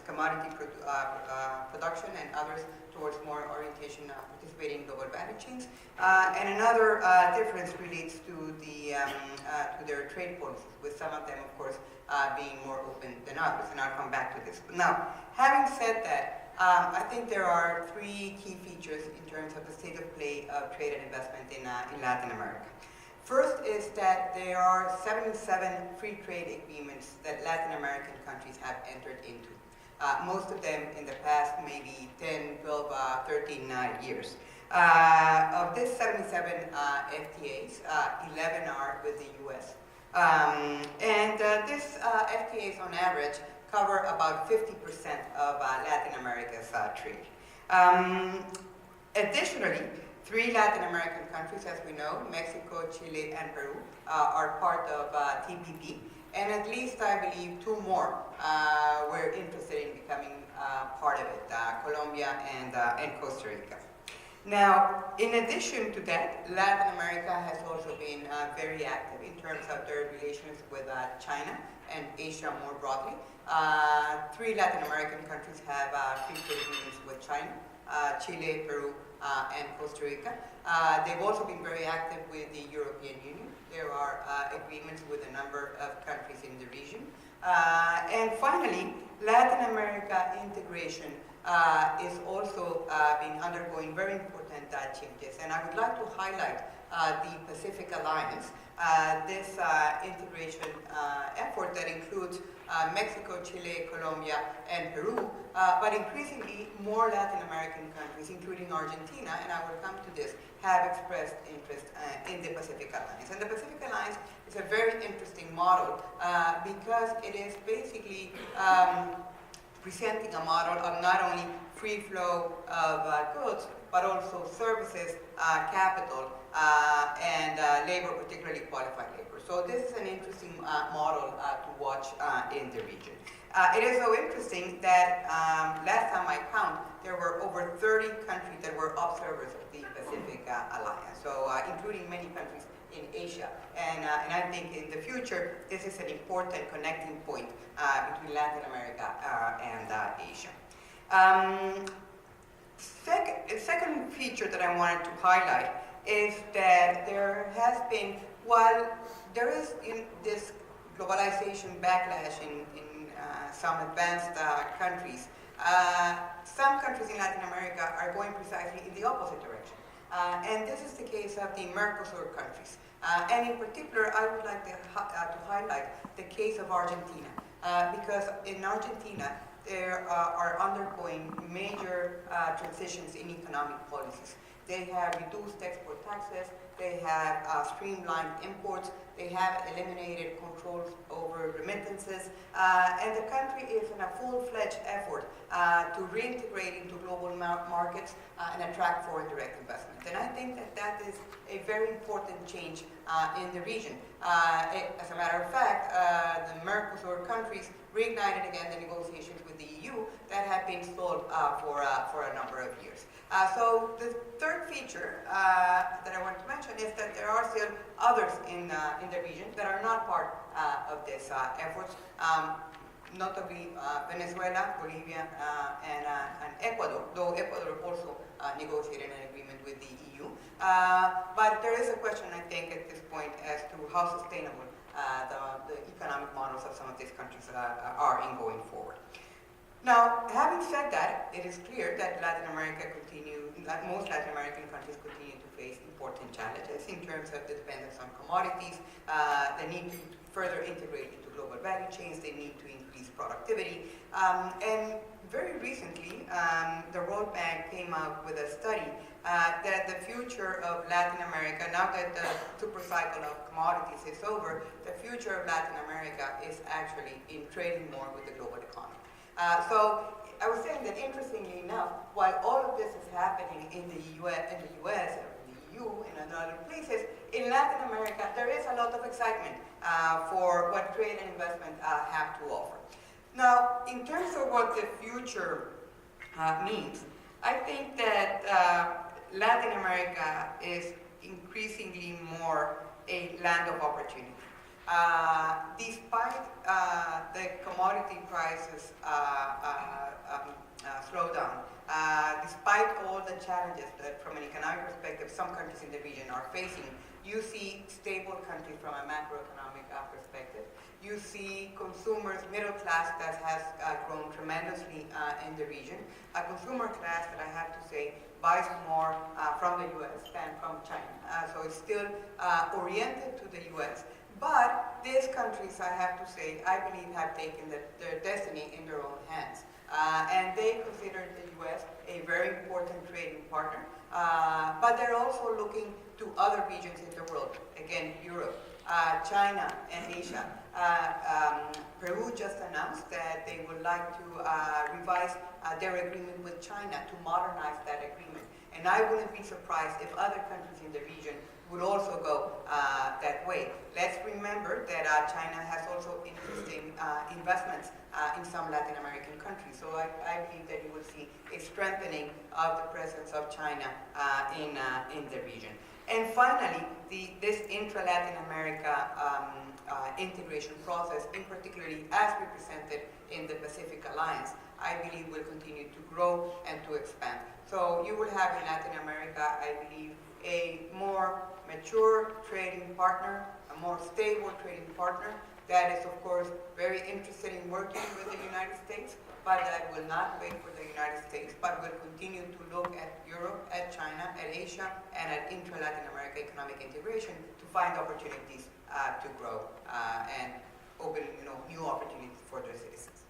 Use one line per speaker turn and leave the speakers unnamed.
commodity production, and others towards more orientation participating in global value chains. And another difference relates to their trade policies, with some of them, of course, being more open than others, and I'll come back to this. Now, having said that, I think there are three key features in terms of the state of play of trade and investment in Latin America. First is that there are 77 free trade agreements that Latin American countries have entered into. Most of them in the past maybe 10, 12, 13 years. Of this 77 FTAs, 11 are with the US. These FTAs on average cover about 50% of Latin America's trade. Additionally, 3 Latin American countries, as we know, Mexico, Chile, and Peru, are part of TPP, and at least I believe 2 more were interested in becoming part of it, Colombia and Costa Rica. Now, in addition to that, Latin America has also been very active in terms of their relations with China and Asia more broadly. 3 Latin American countries have free trade agreements with China, Chile, Peru, and Costa Rica. They've also been very active with the European Union. There are agreements with a number of countries in the region. And finally, Latin America integration is also been undergoing very important changes. And I would like to highlight the Pacific Alliance, this integration effort that includes Mexico, Chile, Colombia, and Peru, but increasingly more Latin American countries, including Argentina, and I will come to this, have expressed interest in the Pacific Alliance. And the Pacific Alliance is a very interesting model because it is basically presenting a model of not only free flow of goods, but also services, capital, and labor, particularly qualified labor. So this is an interesting model to watch in the region. It is so interesting that last time I count, there were over 30 countries that were observers of the Pacific Alliance, so including many countries in Asia. And I think in the future, this is an important connecting point between Latin America and Asia. Second feature that I wanted to highlight is that there has been, while there is in this globalization backlash in some advanced countries, some countries in Latin America are going precisely in the opposite direction. And this is the case of the Mercosur countries. And in particular, I would like to highlight the case of Argentina, because in Argentina, they are undergoing major transitions in economic policies. They have reduced export taxes, they have streamlined imports, they have eliminated controls over remittances, and the country is in a full-fledged effort to reintegrate into global markets and attract foreign direct investment. And I think that that is a very important change in the region. As a matter of fact, the Mercosur countries reignited again the negotiations with the EU that had been stalled for a number of years. So the third feature that I want to mention is that there are still others in the region that are not part of this efforts, notably Venezuela, Bolivia, and Ecuador, though Ecuador also negotiated an agreement with the EU. But there is a question, I think, at this point as to how sustainable the economic models of some of these countries are in going forward. Now, having said that, it is clear that most Latin American countries continue to face important challenges in terms of the dependence on commodities, the need to further integrate into global value chains, they need to increase productivity. And very recently, the World Bank came out with a study that the future of Latin America, now that the super cycle of commodities is over, the future of Latin America is actually in trading more with the global economy. So I was saying that, interestingly enough, while all of this is happening in the US, and the EU, and other places, in Latin America there is a lot of excitement for what trade and investment have to offer. Now, in terms of what the future means, I think that Latin America is increasingly more a land of opportunity. Despite the commodity prices challenges that from an economic perspective some countries in the region are facing. You see stable countries from a macroeconomic perspective. You see consumers, middle class that has grown tremendously in the region. A consumer class that I have to say buys more from the US than from China. So it's still oriented to the US. But these countries, I have to say, I believe have taken their destiny in their own hands. And they consider the US a very important trading partner. But they're also looking to other regions in the world. Again, Europe, China, and Asia. Peru just announced that they would like to revise their agreement with China to modernize that agreement. And I wouldn't be surprised if other countries in the region would also go that way. Let's remember that China has also interesting investments in some Latin American countries. So I believe that you will see a strengthening of the presence of China in the region. And finally, this intra-Latin America integration process, in particularly as represented in the Pacific Alliance, I believe will continue to grow and to expand. So you will have in Latin America, I believe, a more mature trading partner, a more stable trading partner that is, of course, very interested in working with the United States, but that will not wait for the United States, but will continue to look at Europe, at China, at Asia, and at intra-Latin America economic integration to find opportunities to grow and open new opportunities for their citizens.